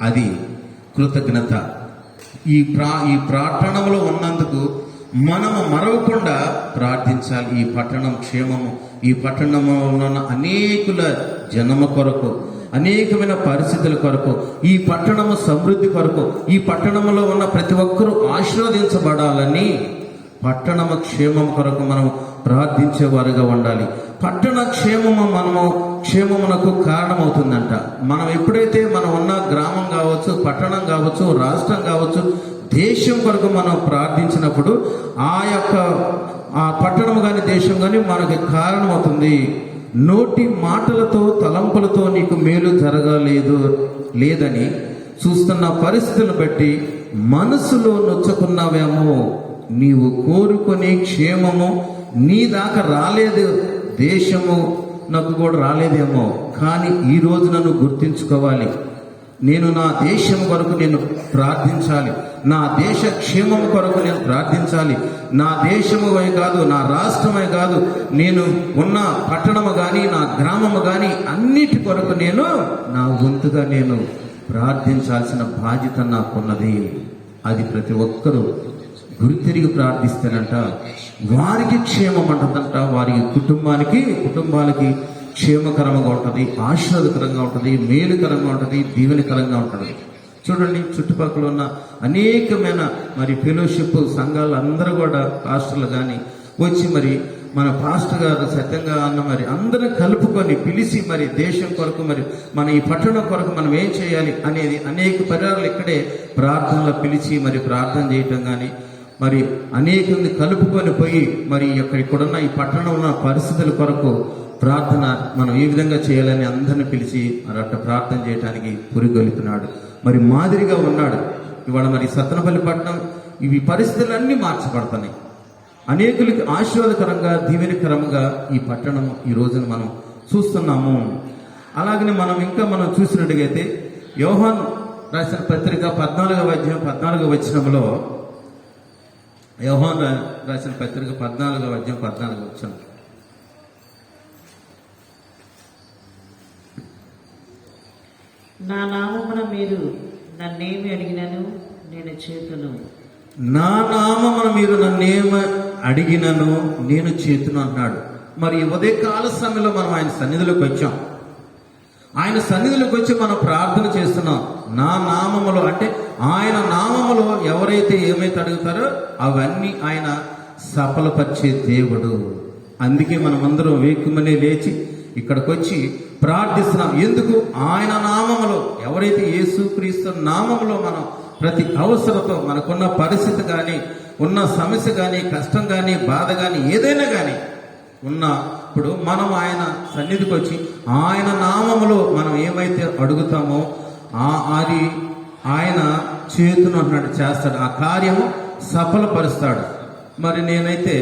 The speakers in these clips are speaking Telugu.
అది కృతజ్ఞత. ఈ పట్టణంలో ఉన్నందుకు మనము మరవకుండా ప్రార్థించాలి. ఈ పట్టణం క్షేమము, ఈ పట్టణంలో ఉన్న అనేకుల జనము కొరకు, అనేకమైన పరిస్థితుల కొరకు, ఈ పట్టణము సమృద్ధి కొరకు, ఈ పట్టణంలో ఉన్న ప్రతి ఒక్కరూ ఆశీర్వదించబడాలని, పట్టణము క్షేమం కొరకు మనం ప్రార్థించేవారుగా ఉండాలి. పట్టణ క్షేమమునకు కారణమవుతుందంట. మనం ఎప్పుడైతే మనం ఉన్న గ్రామం కావచ్చు, పట్టణం కావచ్చు, రాష్ట్రం కావచ్చు, దేశం కొరకు మనం ప్రార్థించినప్పుడు ఆ పట్టణం కానీ దేశం కానీ మనకి కారణమవుతుంది. నోటి మాటలతో తలంపులతో నీకు మేలు లేదని చూస్తున్న పరిస్థితులను బట్టి మనసులో నొచ్చుకున్నావేమో. నీవు కోరుకునే క్షేమము నీ దాకా రాలేదు, దేశము నాకు కూడా రాలేదేమో. కానీ ఈ రోజు నన్ను గుర్తించుకోవాలి. నేను నా దేశం కొరకు నేను ప్రార్థించాలి, నా దేశ క్షేమం కొరకు నేను ప్రార్థించాలి. నా దేశమే కాదు, నా రాష్ట్రమే కాదు, నేను ఉన్న పట్టణము కానీ నా గ్రామము కానీ అన్నిటి కొరకు నేను నా వంతుగా నేను ప్రార్థించాల్సిన బాధ్యత నాకున్నది. అది ప్రతి ఒక్కరూ గుర్తిరిగి ప్రార్థిస్తానంట వారికి క్షేమం అంటుందంట. వారి కుటుంబాలకి క్షేమకరంగా ఉంటుంది, ఆశీర్వాదకరంగా ఉంటుంది, మేలుకరంగా ఉంటుంది, దీవెనకరంగా ఉంటుంది. చూడండి, చుట్టుపక్కల ఉన్న అనేకమైన ఫెలోషిప్ సంఘాలు అందరూ కూడా పాస్టర్లు కానీ వచ్చి మన పాస్టర్ గారు సత్యంగా అన్న అందరూ కలుపుకొని పిలిచి దేశం కొరకు మన ఈ పట్టణం కొరకు మనం ఏం చేయాలి అనేది అనేక పరిహారాలు ఇక్కడే ప్రార్థనలో పిలిచి ప్రార్థన చేయటం కానీ అనేకమంది కలుపుకొని పోయి ఇక్కడున్న ఈ పట్టణంలో ఉన్న పరిస్థితుల కొరకు ప్రార్థన మనం ఏ విధంగా చేయాలని అందరిని పిలిచి అట్ట ప్రార్థన చేయడానికి పురిగొలుపుతున్నాడు. మాదిరిగా ఉన్నాడు. ఇవాళ సత్తెనపల్లి పట్టణం ఇవి పరిస్థితులన్నీ మార్చబడుతున్నాయి. అనేకులకి ఆశీర్వాదకరంగా దీవెనకరంగా ఈ పట్టణం ఈ రోజున మనం చూస్తున్నాము. అలాగనే మనం చూసినట్టుగైతే యోహాను రాసిన పత్రిక 14వ అధ్యాయం 14వ వచనంలో, యోహాను రాసిన పత్రిక 14వ అధ్యాయం 14వ వచనం, నా నామమున మీరు నన్నేమి అడిగినను నేను చేతును. నా నామమున మీరు నన్నేమి అడిగినను నేను చేతును అన్నాడు. ఉదయకాల సమయంలో మనం ఆయన సన్నిధిలోకి వచ్చాం. ఆయన సన్నిధిలోకి వచ్చి మనం ప్రార్థన చేస్తున్నాం. నా నామములో అంటే ఆయన నామములో ఎవరైతే ఏమైతే అడుగుతారో అవన్నీ ఆయన సఫలపరిచే దేవుడు. అందుకే మనమందరం వేకుమనే లేచి ఇక్కడికి వచ్చి ప్రార్థిస్తున్నాం. ఎందుకు? ఆయన నామములో, ఎవరైతే యేసుక్రీస్తు నామములో మనం ప్రతి అవసరతో మనకున్న పరిస్థితి కానీ, ఉన్న సమస్య కానీ, కష్టం కానీ, బాధ కానీ, ఏదైనా కానీ ఉన్నప్పుడు మనం ఆయన సన్నిధికి వచ్చి ఆయన నామములో మనం ఏమైతే అడుగుతామో అది ఆయన చేతును అన్నాడు చేస్తాడు, ఆ కార్యము సఫలపరుస్తాడు. నేనైతే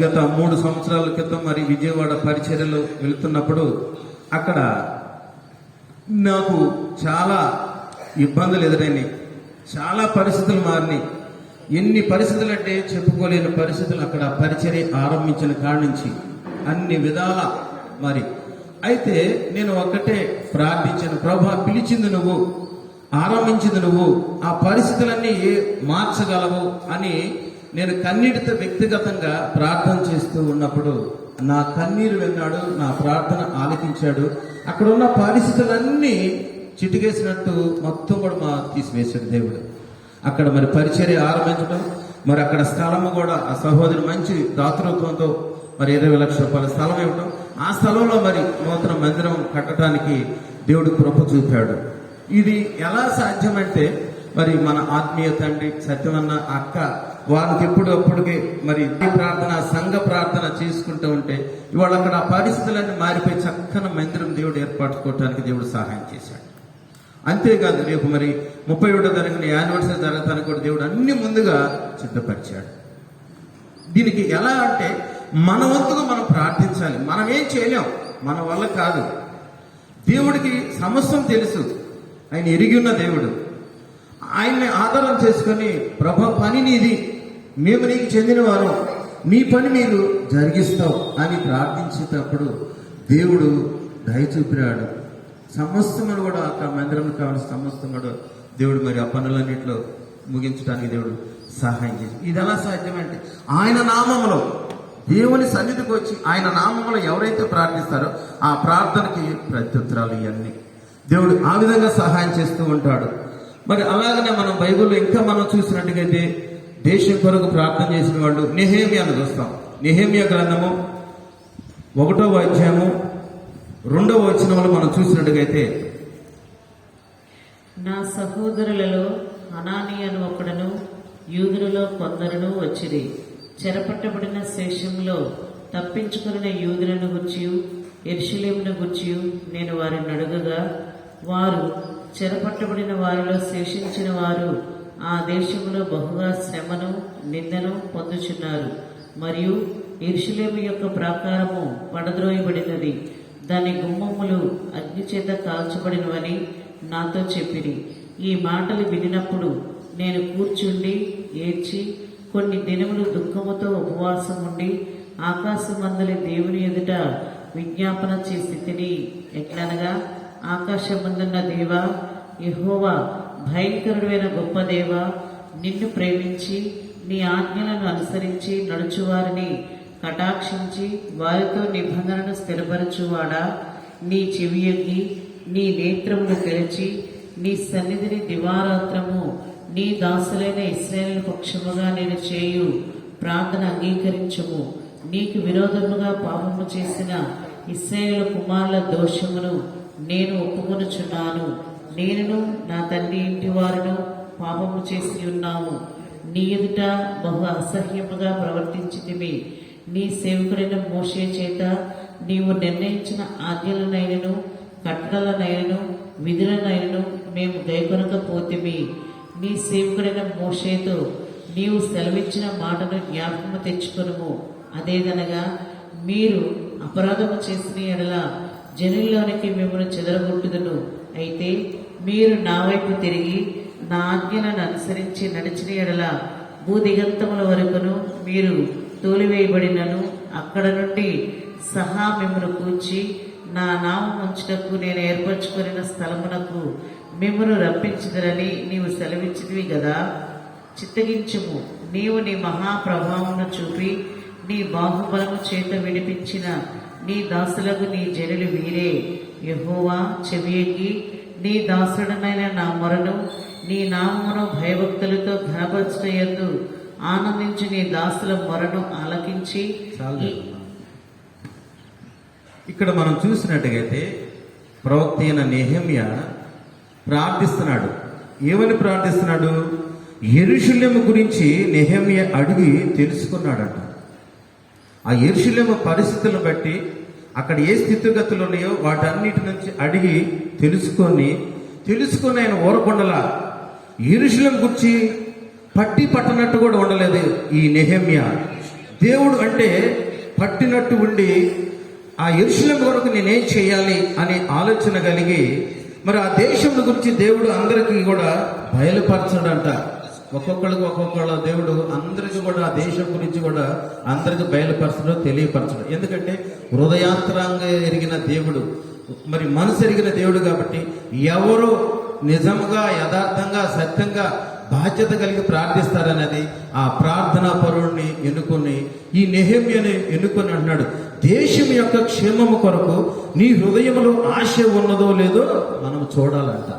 గత 3 సంవత్సరాల క్రితం విజయవాడ పరిచర్యలో వెళుతున్నప్పుడు అక్కడ నాకు చాలా ఇబ్బందులు ఎదురైనాయి, చాలా పరిస్థితులు మారినాయి. ఎన్ని పరిస్థితులు అంటే చెప్పుకోలేని పరిస్థితులు. అక్కడ పరిచర్య ఆరంభించిన కాడి నుంచి అన్ని విధాల అయితే నేను ఒక్కటే ప్రార్థించాను, ప్రభా పిలిచింది నువ్వు, ఆరంభించింది నువ్వు, ఆ పరిస్థితులన్నీ మార్చగలవు అని నేను కన్నీటితో వ్యక్తిగతంగా ప్రార్థన చేస్తూ ఉన్నప్పుడు నా కన్నీరు విన్నాడు, నా ప్రార్థన ఆలకించాడు. అక్కడ ఉన్న పరిస్థితులన్నీ చిటికేసినట్టు మొత్తం కూడా తీసివేశాడు దేవుడు. అక్కడ పరిచర్య ఆరంభించడం, అక్కడ స్థలము కూడా ఆ సహోదరి మంచి దాతృత్వంతో 20 లక్షల రూపాయల స్థలం ఇవ్వడం, ఆ స్థలంలో నూతన మందిరం కట్టడానికి దేవుడు కృప చూపాడు. ఇది ఎలా సాధ్యమంటే మన ఆత్మీయ తండ్రి సత్యమన్న అక్క వారికి ఎప్పుడప్పటికి ప్రార్థన, సంఘ ప్రార్థన చేసుకుంటూ ఉంటే ఇవాళ అక్కడ ఆ పరిస్థితులన్నీ మారిపోయి చక్కని మందిరం దేవుడు ఏర్పరచుకోవడానికి దేవుడు సహాయం చేశాడు. అంతేకాదు రేపు 31వ తారీఖున యానివర్సరీ జరగటానికి కూడా దేవుడు అన్ని ముందుగా సిద్ధపరిచాడు. దీనికి ఎలా అంటే మన వంతుగా మనం ప్రార్థించాలి. మనం ఏం చేయలేం, మన వల్ల కాదు. దేవుడికి సమస్తం తెలుసు, ఆయన ఎరిగి ఉన్న దేవుడు. ఆయన్ని ఆధారం చేసుకొని ప్రభా పని నీది, మేము నీకు చెందిన వారు, నీ పని మీరు జరిగిస్తావు అని ప్రార్థించేటప్పుడు దేవుడు దయ చూపినాడు. సమస్తమును కూడా ఆ మందిరం కావాల్సిన సమస్తం కూడా దేవుడు మరి ఆ పనులన్నింటిలో ముగించడానికి దేవుడు సహాయం చేసి ఇది ఎలా సాధ్యమంటే ఆయన నామములో దేవుని సన్నిధికి వచ్చి ఆయన నామములో ఎవరైతే ప్రార్థిస్తారో ఆ ప్రార్థనకి ప్రత్యుత్తరాలు ఇవన్నీ దేవుడు ఆ విధంగా సహాయం చేస్తూ ఉంటాడు. మరి అలాగనే మనం బైబిల్లో ఇంకా మనం చూసినట్టుగైతే దేశం కొరకు ప్రార్థన చేసిన వాళ్ళు నెహెమ్యాను చూస్తాం. నెహెమ్యా గ్రంథము 1వ అధ్యాయము 2వ వచనంలో మనం చూసినట్టుగైతే, నా సహోదరులలో హనానీ అను ఒకడును యూదులలో కొందరును వచ్చిరి. చెరపట్టబడిన శేషంలో తప్పించుకున్న యూదులను గుర్చియు యెరూషలేమును గుర్చియు నేను వారిని అడుగగా, వారు చెరపట్టబడిన వారిలో శేషించిన వారు ఆ దేశంలో బహుగా శ్రమను నిందను పొందుచున్నారు. మరియు యెరూషలేము యొక్క ప్రాకారము పడద్రోయబడినది, దాని గుమ్మములు అగ్నిచేత కాల్చబడినవని నాతో చెప్పిరి. ఈ మాటలు వినినప్పుడు నేను కూర్చుండి ఏడ్చి కొన్ని దినములు దుఃఖముతో ఉపవాసం ఉండి ఆకాశమందలి దేవుని ఎదుట విజ్ఞాపన చేసి తిని, ఎట్లనగా, ఆకాశమందున్న దేవా యెహోవా, భయంకరుడైన గొప్ప దేవా, నిన్ను ప్రేమించి నీ ఆజ్ఞలను అనుసరించి నడుచువారిని కటాక్షించి వారితో నిబంధనను స్థిరపరచువాడా, నీ చెవియొగ్గి నీ నేత్రమును తెరచి నీ సన్నిధిని దివారాత్రము నీ దాసులైన ఇశ్రాయేలు పక్షముగా నేను చేయు ప్రార్థన అంగీకరించుము. నీకు విరోధముగా పాపము చేసిన ఇశ్రాయేలు కుమారుల దోషమును నేను ఒప్పుకొనుచున్నాను. నేనును నా తండ్రి ఇంటి వారును పాపము చేసి ఉన్నాము. నీ ఎదుట బహు అసహ్యముగా ప్రవర్తించితిమి. నీ సేవకుడైన మోషే చేత నీవు నిర్ణయించిన ఆజ్ఞలనైనను కట్టడలనైనను విధులనైనను మేము గైకొనకపోతిమి. నీ సేవకుడైన మోషేతో నీవు సెలవిచ్చిన మాటను జ్ఞాపకము తెచ్చుకొనుము. అదేదనగా, మీరు అపరాధము చేసిన ఎడల జనుల్లోనికి మిమ్మల్ని చెదరగొట్టుదును. అయితే మీరు నా వైపు తిరిగి నా ఆజ్ఞలను అనుసరించి నడిచిన ఎడల భూదిగంతముల వరకును మీరు తోలివేయబడినను అక్కడ నుండి సహా మిమ్మల్ని కూర్చి నా నామం ఉంచుటకు నేను ఏర్పరచుకొనిన స్థలమునకు మిమ్మల్ని రప్పించుదరని నీవు సెలవిచ్చితివి గదా. చిత్తగించుము. నీవు నీ మహాప్రభావమును చూపి నీ బాహుబలము చేత విడిపించిన నీ దాసులకు నీ జనులు వీరే. యెహోవా, చెవియొగ్గి నీ దాసుడనైన నా మొరను నీ నామమును భయభక్తులతో ఘనపరచుటయందు ఆనందించి నీ దాసుల మొరను ఆలకించి. ఇక్కడ మనం చూసినట్టుగైతే ప్రవక్త అయిన నెహెమ్యా ప్రార్థిస్తున్నాడు. ఏమని ప్రార్థిస్తున్నాడు? యెరూషలేము గురించి నెహెమ్యా అడిగి తెలుసుకున్నాడట. ఆ యెరూషలేము పరిస్థితులను బట్టి అక్కడ ఏ స్థితిగతులు ఉన్నాయో వాటన్నిటి నుంచి అడిగి తెలుసుకొని ఆయన ఊరకుండలా యెరూషలేము గురించి పట్టనట్టు కూడా ఉండలేదు ఈ నెహెమ్యా. దేవుడు అంటే పట్టినట్టు ఉండి ఆ యెరూషలేము కొరకు నేనేం చేయాలి అనే ఆలోచన కలిగి మరి ఆ దేశం గురించి దేవుడు అందరికీ కూడా బయలుపరచడంట. ఒక్కొక్కళ్ళ దేవుడు అందరికీ కూడా ఆ దేశం గురించి కూడా అందరికి బయలుపరచడం, తెలియపరచడం. ఎందుకంటే హృదయాంతరంగా ఎరిగిన దేవుడు, మరి మనసు ఎరిగిన దేవుడు కాబట్టి ఎవరు నిజంగా యథార్థంగా సత్యంగా బాధ్యత కలిగి ప్రార్థిస్తారనేది ఆ ప్రార్థనా పరుణ్ణి ఎన్నుకొని ఈ నెహెమ్యాని ఎన్నుకొని అంటున్నాడు, దేశం యొక్క క్షేమము కొరకు నీ హృదయంలో ఆశ ఉన్నదో లేదో మనం చూడాలంట.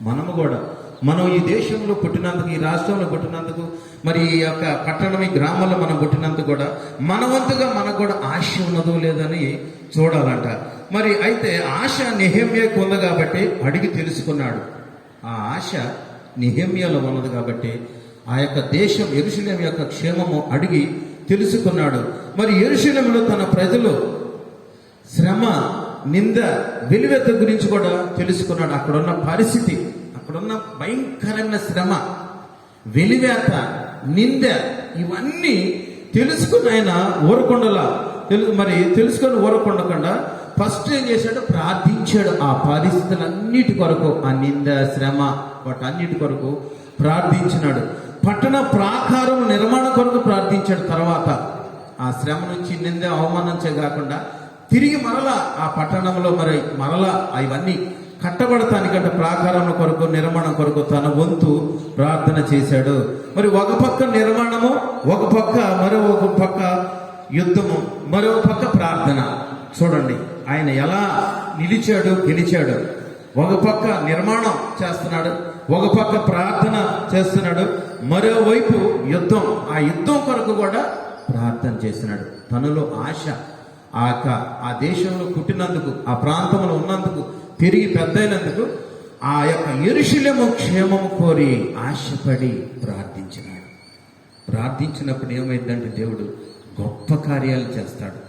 మనము కూడా మనం ఈ దేశంలో పుట్టినందుకు, ఈ రాష్ట్రంలో పుట్టినందుకు, మరి ఈ యొక్క పట్టణం, ఈ గ్రామంలో మనం పుట్టినందుకు కూడా మన వంతుగా మనకు కూడా ఆశ ఉన్నదో లేదని చూడాలంట. మరి అయితే ఆశ నెహెమ్యాకు ఉంది కాబట్టి అడిగి తెలుసుకున్నాడు. ఆ ఆశ నెహెమ్యాలో ఉన్నది కాబట్టి ఆ యొక్క దేశం యెరూషలేము యొక్క క్షేమము అడిగి తెలుసుకున్నాడు. మరి యెరూషలేములో తన ప్రజలు శ్రమ, నింద, వెలివేత గురించి కూడా తెలుసుకున్నాడు. అక్కడున్న పరిస్థితి, అక్కడున్న భయంకరమైన శ్రమ, వెలివేత, నింద ఇవన్నీ తెలుసుకుని ఆయన ఊరకుండలా తెలుసుకొని ఊరకుండకుండా ఫస్ట్ ఏం చేశాడు? ప్రార్థించాడు. ఆ పరిస్థితులన్నిటి కొరకు, ఆ నింద, శ్రమ వాటన్నిటి కొరకు ప్రార్థించినాడు. పట్టణ ప్రాకారం నిర్మాణం కొరకు ప్రార్థించాడు. తర్వాత ఆ శ్రమ నుంచి, నింద, అవమానం కాకుండా తిరిగి మరలా ఆ పట్టణంలో మరి మరలా అవన్నీ కట్టబడటానికంటే ప్రాకారం కొరకు నిర్మాణం కొరకు తన వంతు ప్రార్థన చేశాడు. మరి ఒక పక్క నిర్మాణము, ఒక పక్క ఒక పక్క యుద్ధము, మరో పక్క ప్రార్థన. చూడండి ఆయన ఎలా నిలిచాడు, గెలిచాడు. ఒక పక్క నిర్మాణం చేస్తున్నాడు, ఒక పక్క ప్రార్థన చేస్తున్నాడు, మరోవైపు యుద్ధం. ఆ యుద్ధం కొరకు కూడా ప్రార్థన చేస్తున్నాడు. తనలో ఆశ, ఆ దేశంలో పుట్టినందుకు, ఆ ప్రాంతంలో ఉన్నందుకు, తిరిగి పెద్దయినందుకు ఆ యొక్క యెరూషలేము క్షేమము కోరి ఆశపడి ప్రార్థించినాడు. ప్రార్థించినప్పుడు ఏమైందంటే దేవుడు గొప్ప కార్యాలు చేస్తాడు.